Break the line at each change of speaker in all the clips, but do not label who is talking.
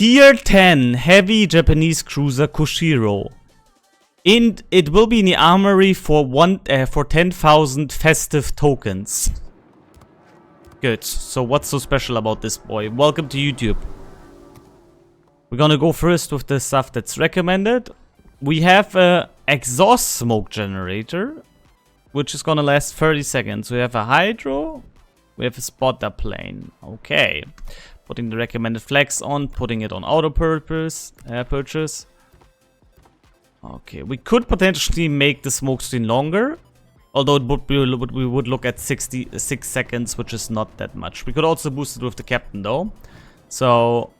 Tier 10 heavy Japanese cruiser Kushiro. And it will be in the armory for 10,000 festive tokens. Good. So what's so special about this boy? Welcome to YouTube. We're gonna go first with the stuff that's recommended. We have a exhaust smoke generator, which is gonna last 30 seconds. We have a hydro. We have a spotter plane. Okay. Putting the recommended flex on, putting it on auto purchase. Okay, we could potentially make the smoke screen longer. Although it would be, we would look at 66 seconds, which is not that much. We could also boost it with the captain though. So,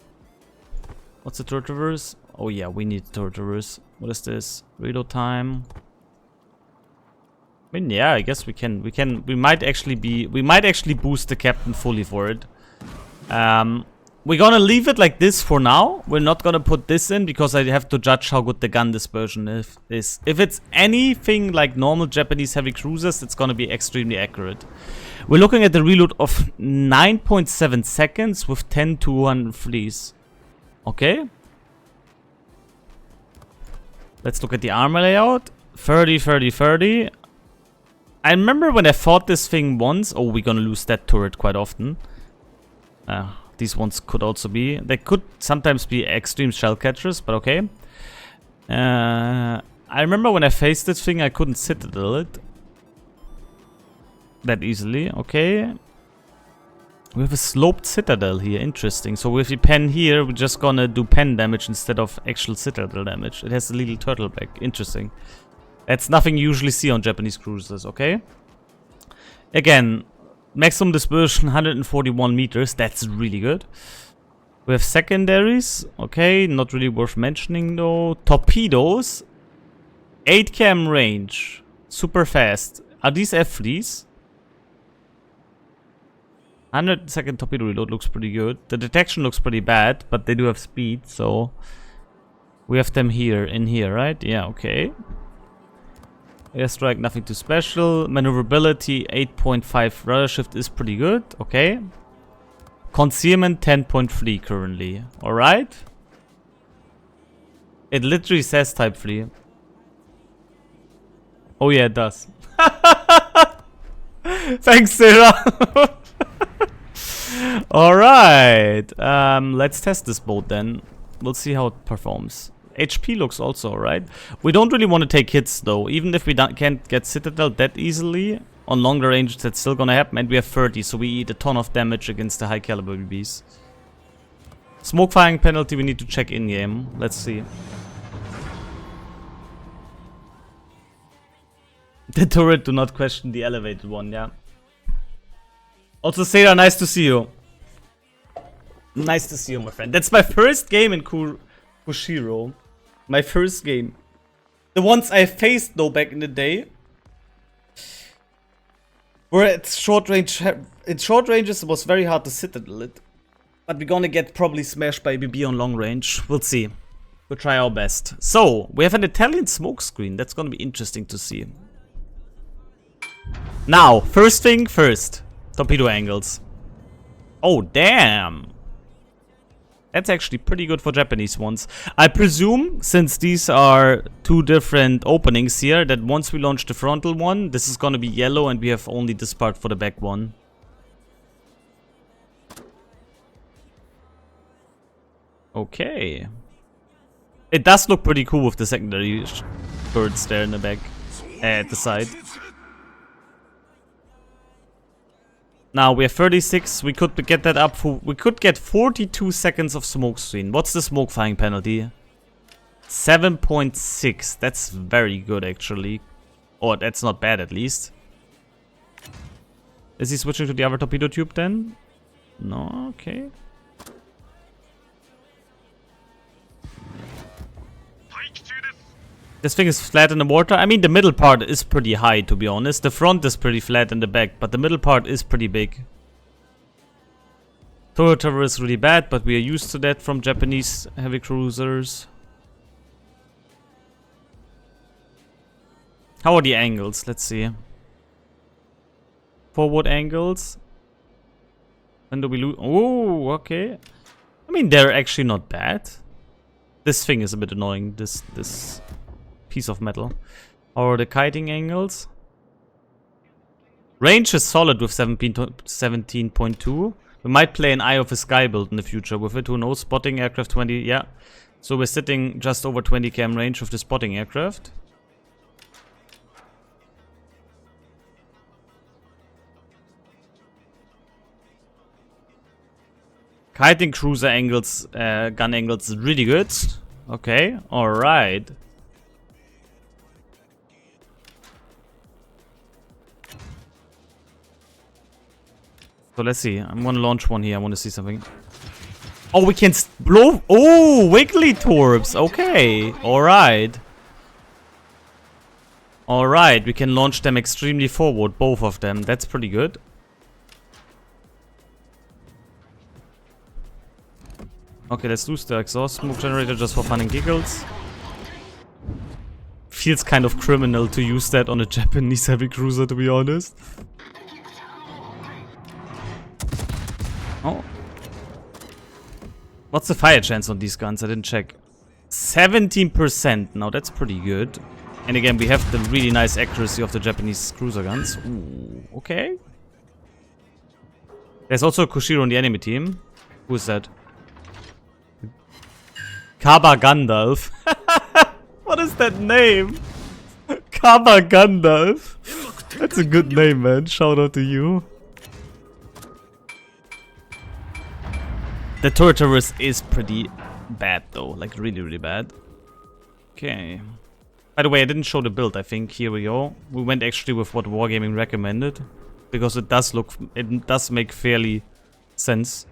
what's the turret reverse? Oh yeah, we need turret reverse. What is this? Reload time. I mean, yeah, I guess we might actually boost the captain fully for it. We're gonna leave it like this for now. We're not gonna put this in because I have to judge how good the gun dispersion is. If it's anything like normal Japanese heavy cruisers, it's gonna be extremely accurate. We're looking at the reload of 9.7 seconds with 10 to 100 fleas. Okay. Let's look at the armor layout. 30, 30, 30. I remember when I fought this thing once. Oh, we're gonna lose that turret quite often. These ones could also be. They could sometimes be extreme shell catchers, but okay. I remember when I faced this thing, I couldn't citadel it that easily. Okay. We have a sloped citadel here. Interesting. So with the pen here, we're just gonna do pen damage instead of actual citadel damage. It has a little turtle back. Interesting. That's nothing you usually see on Japanese cruisers, okay? Again, maximum dispersion 141 meters. That's really good. We have secondaries. Okay, not really worth mentioning though. Torpedoes. 8 cam range. Super fast. Are these F3s? 100-second torpedo reload looks pretty good. The detection looks pretty bad, but they do have speed, so we have them here, in here, right? Yeah, okay. Airstrike, nothing too special. Maneuverability, 8.5 rudder shift is pretty good. Okay. Concealment, 10.3 currently. Alright. It literally says type 3. Oh yeah, it does. Thanks, Sarah. Alright. Let's test this boat then. We'll see how it performs. HP looks also alright. We don't really want to take hits though. Even if we can't get Citadel that easily, on longer range that's still gonna happen. And we have 30, so we eat a ton of damage against the high caliber BBs. Smoke firing penalty we need to check in game. Let's see. The turret, do not question the elevated one, yeah. Also, Sarah, nice to see you. Nice to see you, my friend. That's my first game in Kushiro. My first game. The ones I faced though back in the day were at short range. In short ranges it was very hard to citadel it. But we're gonna get probably smashed by BB on long range. We'll see. We'll try our best. So, we have an Italian smoke screen. That's gonna be interesting to see. Now, first thing first. Torpedo angles. Oh, damn. That's actually pretty good for Japanese ones. I presume, since these are two different openings here, that once we launch the frontal one, this is gonna be yellow and we have only this part for the back one. Okay. It does look pretty cool with the secondary turrets there in the back, at the side. Now we have 36, we could get that up for, we could get 42 seconds of smoke screen. What's the smoke firing penalty? 7.6, that's very good actually. Or that's not bad at least. Is he switching to the other torpedo tube then? No, okay. This thing is flat in the water. I mean, the middle part is pretty high, to be honest. The front is pretty flat in the back, but the middle part is pretty big. Turret cover is really bad, but we are used to that from Japanese heavy cruisers. How are the angles? Let's see. Forward angles. When do we lose? Oh, okay. I mean, they're actually not bad. This thing is a bit annoying, this piece of metal. Or the kiting angles. Range is solid with 17.2. We might play an Eye of the Sky build in the future with it, who knows? Spotting aircraft 20, yeah. So we're sitting just over 20 km range with the spotting aircraft. Kiting cruiser angles, gun angles is really good. Okay, alright. So let's see. I'm gonna launch one here. I want to see something. Oh, we can blow. Oh, wiggly torps. Okay, alright. Alright, we can launch them extremely forward, both of them. That's pretty good. Okay, let's use the exhaust smoke generator just for fun and giggles. Feels kind of criminal to use that on a Japanese heavy cruiser, to be honest. Oh. What's the fire chance on these guns? I didn't check. 17%. Now that's pretty good. And again, we have the really nice accuracy of the Japanese cruiser guns. Ooh, okay. There's also a Kushiro on the enemy team. Who is that? Kaba Gandalf. What is that name? Kaba Gandalf. That's a good name, man. Shout out to you. The turret is pretty bad, though. Like, really, really bad. Okay. By the way, I didn't show the build, I think. Here we go. We went actually with what Wargaming recommended. Because it does make fairly sense.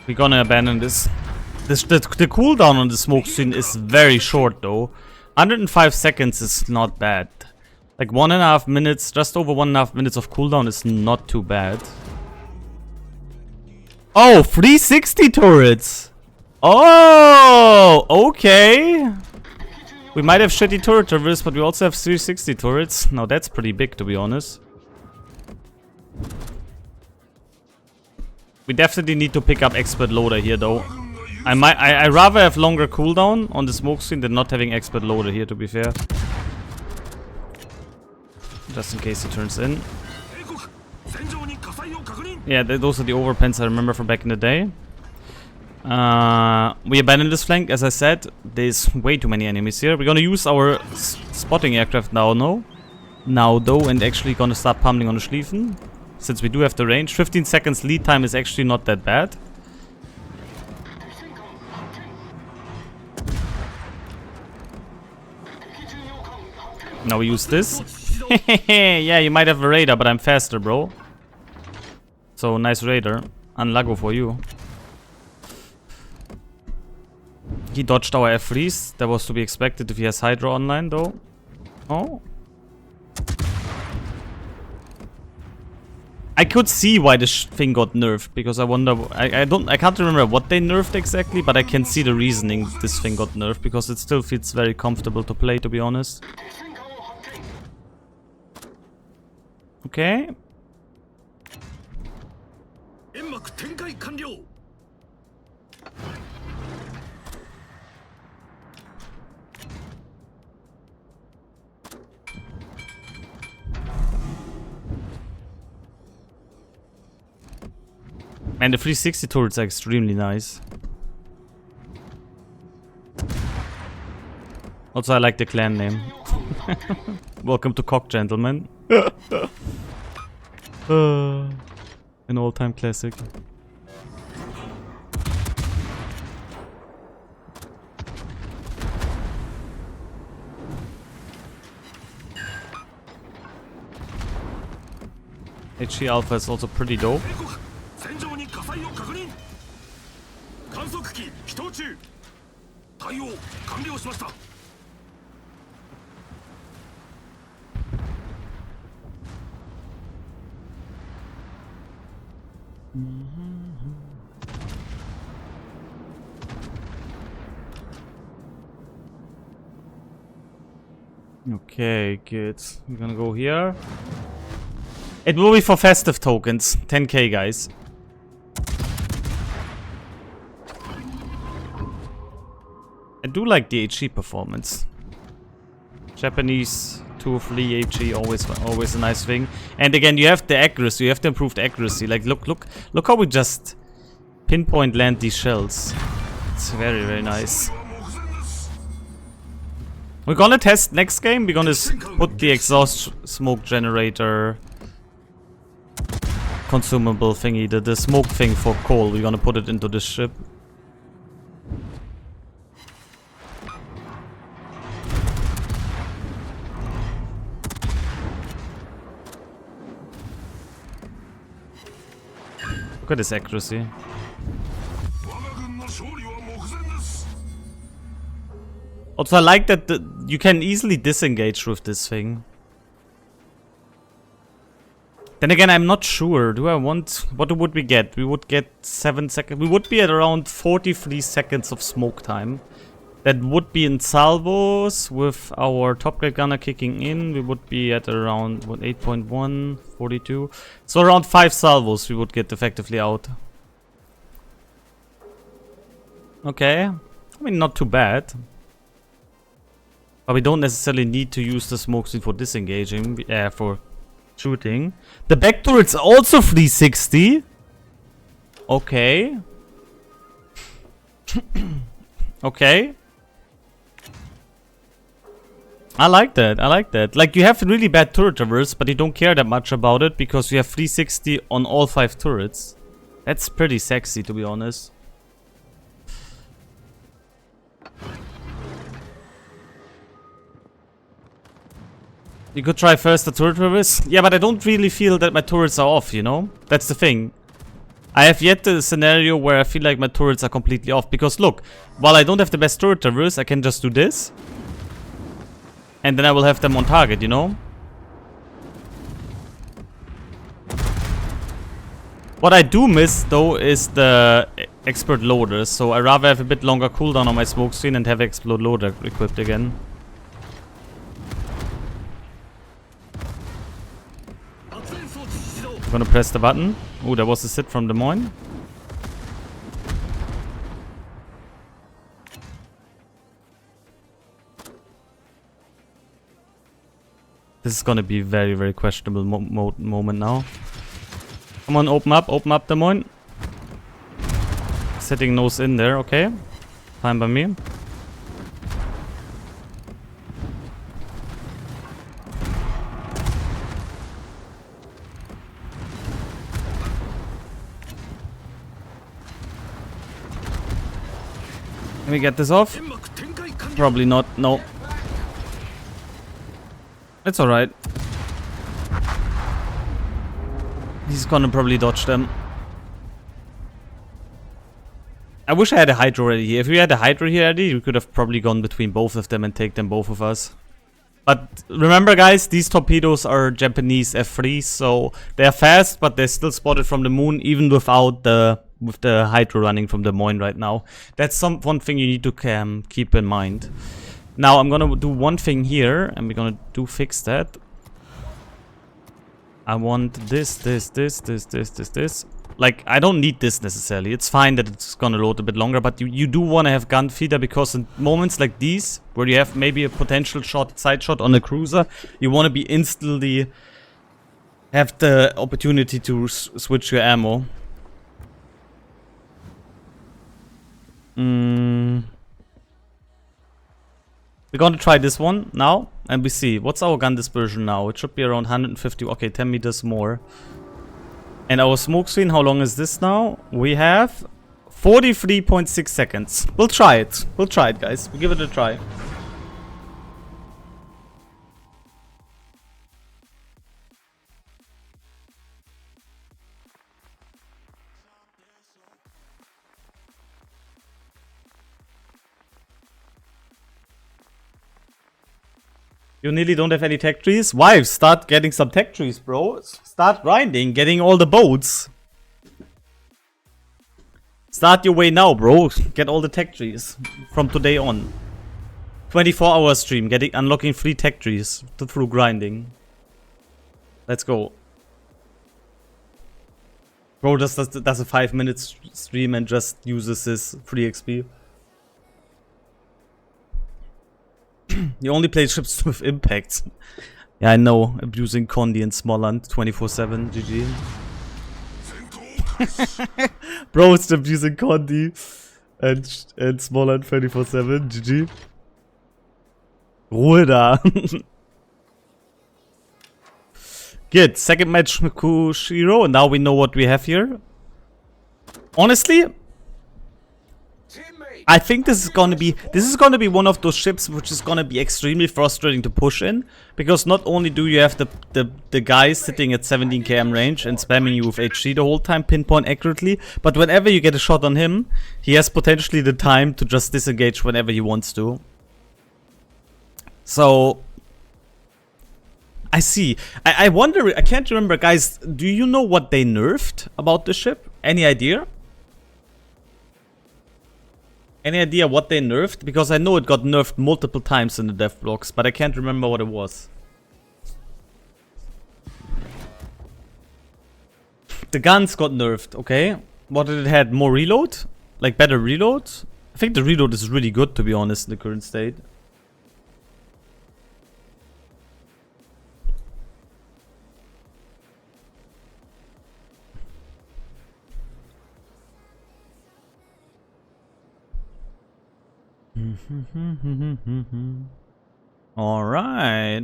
We're gonna abandon this. The cooldown on the smoke screen is very short though. 105 seconds is not bad. Like 1.5 minutes, just over 1.5 minutes of cooldown is not too bad. Oh, 360 turrets! Oh, okay. We might have shitty turret traverse, but we also have 360 turrets. Now that's pretty big, to be honest. We definitely need to pick up expert loader here, though. I rather have longer cooldown on the smoke screen than not having expert loader here, to be fair. Just in case he turns in. Yeah, those are the overpens I remember from back in the day. We abandoned this flank, as I said. There's way too many enemies here. We're gonna use our spotting aircraft now, though, and actually gonna start pummeling on the Schlieffen. Since we do have the range. 15 seconds lead time is actually not that bad. Now we use this. Yeah, you might have a radar, but I'm faster, bro. So, nice radar. Unlago for you. He dodged our F3s. That was to be expected if he has Hydra online, though. Oh. I could see why this thing got nerfed, because I wonder... I can't remember what they nerfed exactly, but I can see the reasoning this thing got nerfed, because it still feels very comfortable to play, to be honest. Okay. And the 360 turrets are extremely nice. Also, I like the clan name. Welcome to Cock, gentlemen. An all-time classic. HE Alpha is also pretty dope. Okay, good. We're gonna go here. It will be for festive tokens. 10k, guys. I do like the HE performance. Japanese 2 of 3 HE, always a nice thing. And again, you have the accuracy, you have the improved accuracy. Like, look how we just pinpoint land these shells. It's very, very nice. We're gonna test next game. We're gonna put the exhaust smoke generator consumable thingy, the smoke thing for coal. We're gonna put it into this ship. Look at this accuracy. Also, I like that you can easily disengage with this thing. Then again, I'm not sure. Do I want... What would we get? We would get 7 seconds. We would be at around 43 seconds of smoke time. That would be in salvos with our top grade gunner kicking in. We would be at around, what, 8.1, 42. So around 5 salvos we would get effectively out. Okay. I mean, not too bad. But we don't necessarily need to use the smoke screen for disengaging, for shooting. The back turret's also 360. Okay. Okay. I like that, I like that. Like, you have really bad turret traverse, but you don't care that much about it because you have 360 on all 5 turrets. That's pretty sexy, to be honest. You could try first the turret traverse. Yeah, but I don't really feel that my turrets are off, you know? That's the thing. I have yet the scenario where I feel like my turrets are completely off. Because look, while I don't have the best turret traverse, I can just do this. And then I will have them on target, you know? What I do miss, though, is the expert loaders. So I rather have a bit longer cooldown on my smoke screen and have explode loader equipped again. I'm gonna press the button. Oh, there was a sit from Des Moines. This is gonna be a very, very questionable moment now. Come on, open up, Des Moines. Setting nose in there, okay. Fine by me. Can we get this off? Probably not, no. It's alright. He's gonna probably dodge them. I wish I had a Hydra already here. If we had a Hydra here already, we could have probably gone between both of them and take them both of us. But remember, guys, these torpedoes are Japanese F3, so they're fast, but they're still spotted from the moon, even without the Hydra running from Des Moines right now. That's one thing you need to keep in mind. Now I'm gonna do one thing here, and we're gonna fix that. I want this. Like, I don't need this necessarily. It's fine that it's gonna load a bit longer, but you do want to have gun feeder, because in moments like these, where you have maybe a potential side shot on a cruiser, you want to be instantly have the opportunity to switch your ammo. We're gonna try this one now, and we see. What's our gun dispersion now? It should be around 150, okay, 10 meters more. And our smoke screen, how long is this now? We have 43.6 seconds. We'll try it. We'll try it, guys. We'll give it a try. You nearly don't have any tech trees? Why? Start getting some tech trees, bro. Start grinding, getting all the boats. Start your way now, bro. Get all the tech trees from today on. 24-hour stream, unlocking free tech trees through grinding. Let's go. Bro just does a 5-minute stream and just uses his free XP. You only play ships with impacts. Yeah, I know. Abusing Condi and Smoland 24/7. GG. Bro, it's abusing Condi and Smoland 24/7. GG. Ruhe da. Good. Second match with Kushiro, and now we know what we have here. Honestly, I think this is gonna be one of those ships which is gonna be extremely frustrating to push in, because not only do you have the guy sitting at 17 km range and spamming you with HG the whole time, pinpoint accurately, but whenever you get a shot on him, he has potentially the time to just disengage whenever he wants to. So I see. I wonder, I can't remember, guys, do you know what they nerfed about the ship? Any idea? Any idea what they nerfed? Because I know it got nerfed multiple times in the dev blocks, but I can't remember what it was. The guns got nerfed, okay. What did it have? More reload? Like better reload? I think the reload is really good, to be honest, in the current state. All right.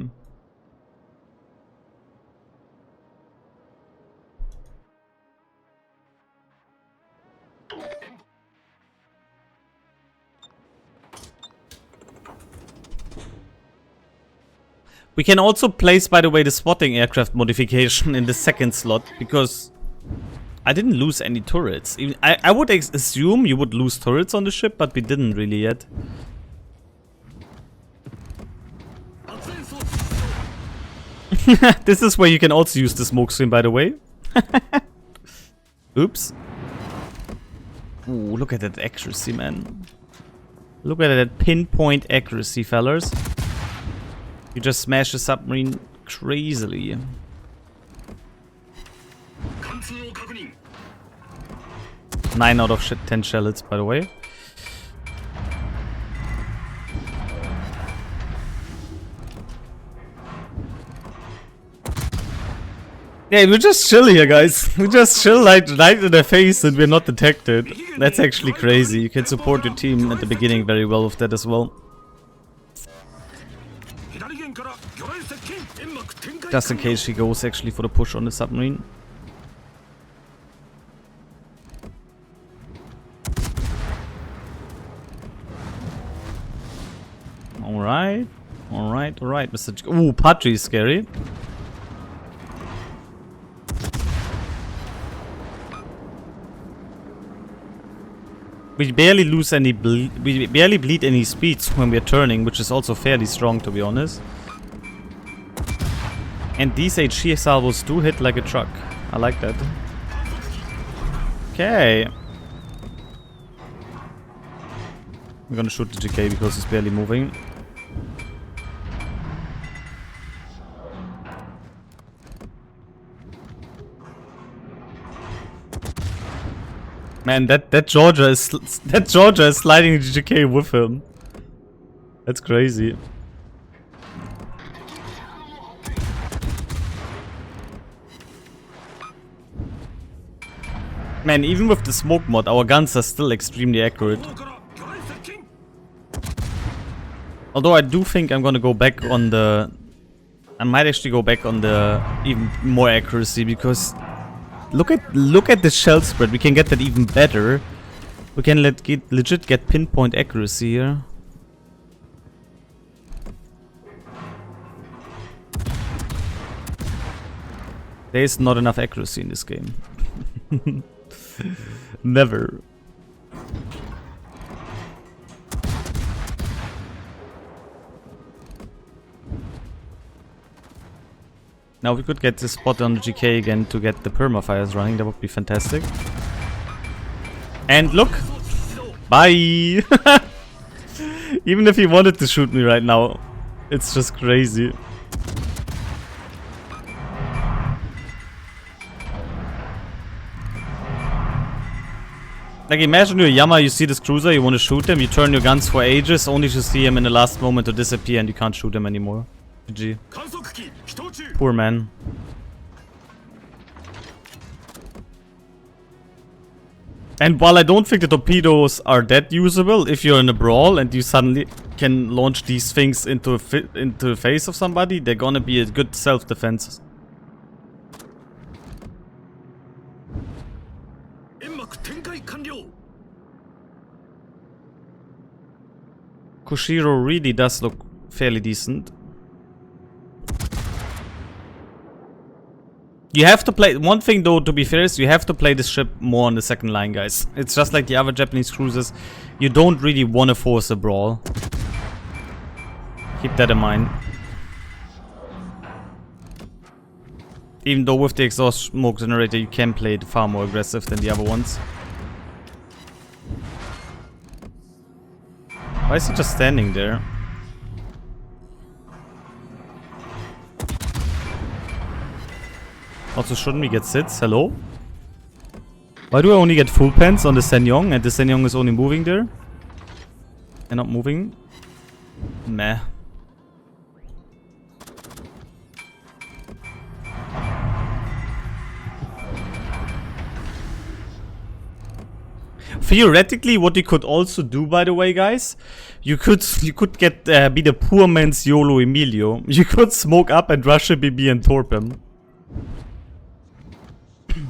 We can also place, by the way, the spotting aircraft modification in the second slot, because I didn't lose any turrets. I would assume you would lose turrets on the ship, but we didn't really yet. This is where you can also use the smoke screen, by the way. Oops. Ooh, look at that accuracy, man. Look at that pinpoint accuracy, fellas. You just smash the submarine crazily. Nine out of 10 shellets, by the way. Yeah, we just chill here, guys. We just chill like right in their face and we're not detected. That's actually crazy. You can support your team at the beginning very well with that as well. Just in case she goes actually for the push on the submarine. Alright. Alright, alright, Mr. Ooh, Patri is scary. We barely lose any we barely bleed any speeds when we're turning, which is also fairly strong, to be honest. And these HG salvos do hit like a truck. I like that. Okay. We're gonna shoot the GK because it's barely moving. Man, that Georgia is sliding the GK with him. That's crazy. Man, even with the smoke mod, our guns are still extremely accurate. Although I do think I'm gonna go back on the... I might actually go back on the even more accuracy, because look at the shell spread. We can get that even better. We can legit get pinpoint accuracy here. There is not enough accuracy in this game. Never. Now we could get this spot on the GK again to get the permafires running. That would be fantastic. And look! Bye! Even if he wanted to shoot me right now, it's just crazy. Like, imagine you're Yama, you see this cruiser, you want to shoot him, you turn your guns for ages, only to see him in the last moment to disappear and you can't shoot him anymore. GG. Poor man. And while I don't think the torpedoes are that usable, if you're in a brawl and you suddenly can launch these things into the face of somebody, they're gonna be a good self-defense. Kushiro really does look fairly decent. You have to play... One thing though, to be fair, is you have to play this ship more on the second line, guys. It's just like the other Japanese cruisers. You don't really want to force a brawl. Keep that in mind. Even though with the exhaust smoke generator, you can play it far more aggressive than the other ones. Why is he just standing there? Also, shouldn't we get sits? Hello? Why do I only get full pens on the Senyong and the Senyong is only moving there? And not moving? Meh. Theoretically, what you could also do, by the way, guys, you could get be the poor man's YOLO Emilio. You could smoke up and rush a BB and torp him.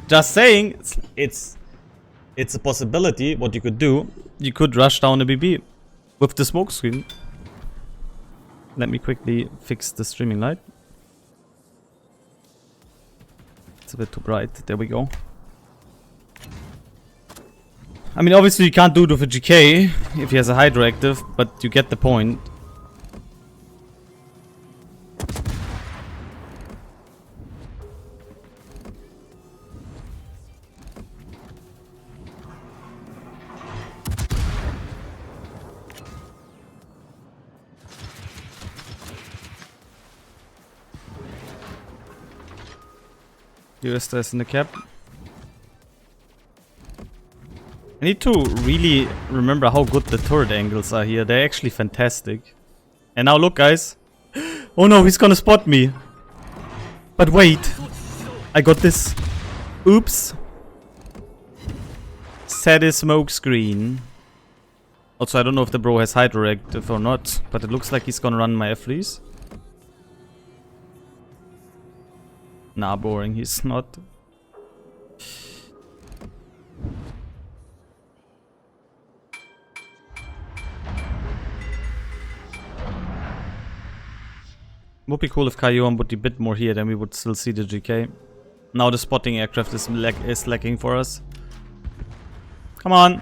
Just saying, it's a possibility. What you could do, you could rush down a BB with the smoke screen. Let me quickly fix the streaming light. It's a bit too bright. There we go. I mean, obviously you can't do it with a GK if he has a hydroactive, but you get the point. US stress in the cap. I need to really remember how good the turret angles are here. They're actually fantastic. And now look, guys. Oh no, he's gonna spot me. But wait. I got this. Oops. Set a smoke screen. Also, I don't know if the bro has hydroactive or not, but it looks like he's gonna run my F-lease. Nah, boring. He's not. Would be cool if Kaiyuan would be a bit more here, then we would still see the GK. Now the spotting aircraft is lacking for us. Come on.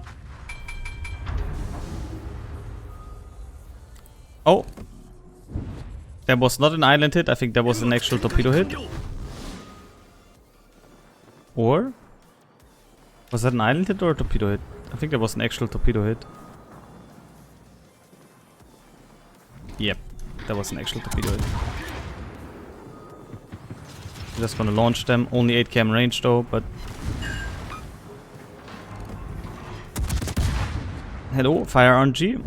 Oh. That was not an island hit. I think that was an actual torpedo hit. Or? Was that an island hit or a torpedo hit? I think that was an actual torpedo hit. Yep. That was an actual torpedo hit. Just gonna launch them. Only 8 km range though, but... Hello, fire RNG.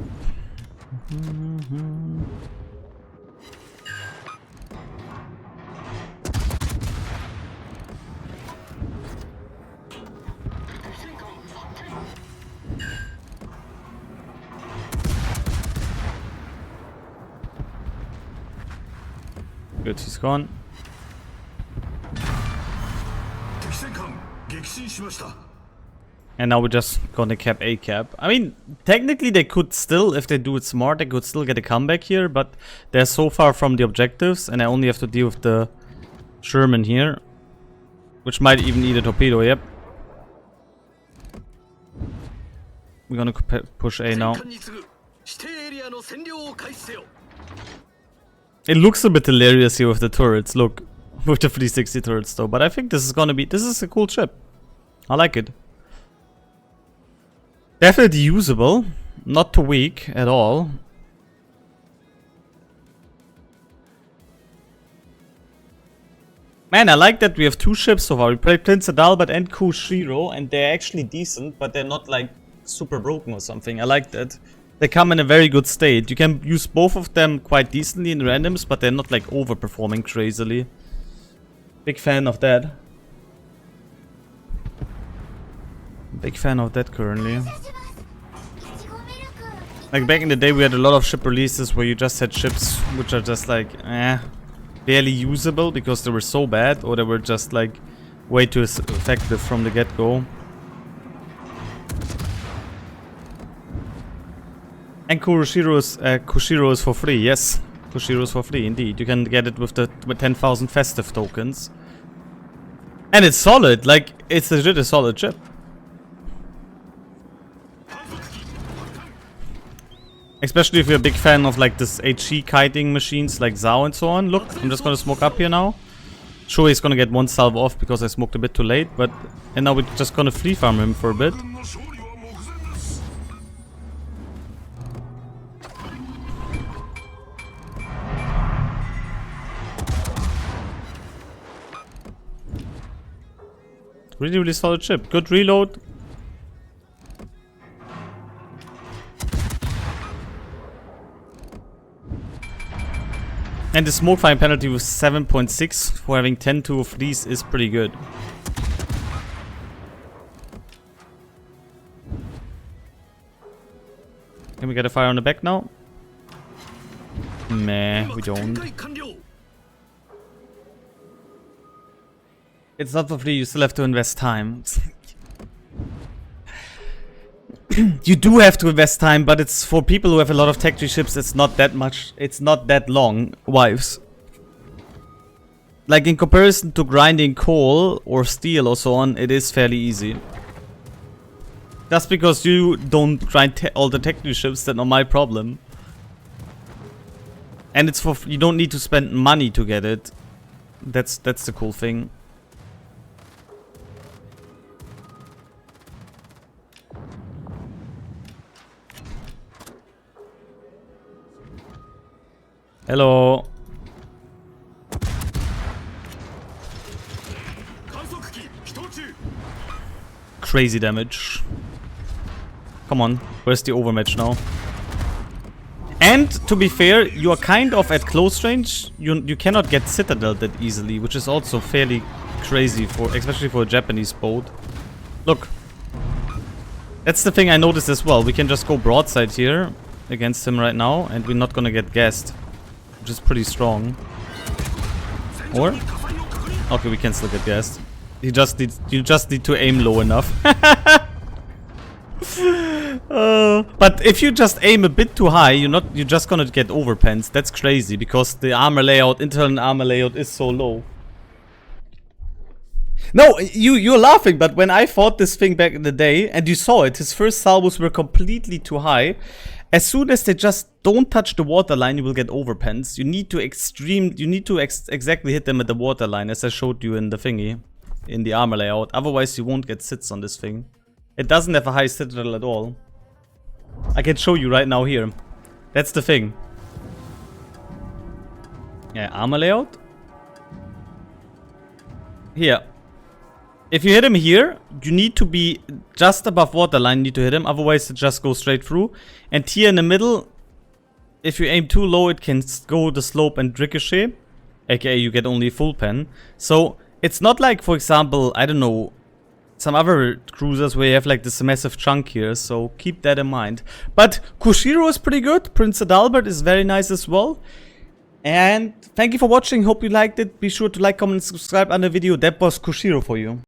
Good, he's gone. And now we're just gonna cap A cap. I mean, technically they could still, if they do it smart, they could still get a comeback here, but they're so far from the objectives, and I only have to deal with the Sherman here, which might even need a torpedo, yep. We're gonna push A now. It looks a bit hilarious here with the turrets, look. With the 360 turrets though, but I think this is gonna be, this is a cool ship. I like it. Definitely usable. Not too weak at all. Man, I like that we have 2 ships so far. We played Prince Adalbert and Kushiro, and they're actually decent, but they're not like super broken or something. I like that. They come in a very good state. You can use both of them quite decently in randoms, but they're not like overperforming crazily. Big fan of that. Big fan of that currently. Like back in the day we had a lot of ship releases where you just had ships which are just like barely usable because they were so bad, or they were just like way too effective from the get-go. And Kushiro is for free, yes. Kushiro is for free, indeed. You can get it with the 10,000 festive tokens. And it's solid, like, it's legit a solid chip. Especially if you're a big fan of like this HE kiting machines like Zao and so on. Look, I'm just gonna smoke up here now. Sure, he's gonna get one salve off because I smoked a bit too late, but... And now we're just gonna free farm him for a bit. Really, really solid chip. Good reload. And the smoke fire penalty with 7.6 for having 10-2 of these is pretty good. Can we get a fire on the back now? Meh, we don't. It's not for free, you still have to invest time. You do have to invest time, but it's for people who have a lot of tech tree ships, it's not that much, it's not that long, wives. Like in comparison to grinding coal or steel or so on, it is fairly easy. Just because you don't grind all the tech tree ships, that's not my problem. And it's for, you don't need to spend money to get it. That's the cool thing. Hello. Crazy damage. Come on, where's the overmatch now? And to be fair, you are kind of at close range. You cannot get Citadel that easily, which is also fairly crazy for, especially for a Japanese boat. Look. That's the thing I noticed as well. We can just go broadside here against him right now, and we're not gonna get gassed. Which is pretty strong. Or? Okay, we can still get gassed. You just need to aim low enough. But if you just aim a bit too high, you're just gonna get overpens. That's crazy because the armor layout, internal armor layout is so low. No, you're laughing, but when I fought this thing back in the day, and you saw it, his first salvos were completely too high. As soon as they just don't touch the waterline, you will get overpens. You need to exactly hit them at the waterline, as I showed you in the thingy, in the armor layout. Otherwise, you won't get sits on this thing. It doesn't have a high citadel at all. I can show you right now here. That's the thing. Yeah, armor layout. Here. If you hit him here, you need to be just above waterline, you need to hit him, otherwise it just goes straight through. And here in the middle, if you aim too low, it can go the slope and ricochet, aka you get only a full pen. So it's not like, for example, I don't know, some other cruisers where you have like this massive chunk here, so keep that in mind. But Kushiro is pretty good, Prince Adalbert is very nice as well. And thank you for watching, hope you liked it. Be sure to like, comment, and subscribe on the video. That was Kushiro for you.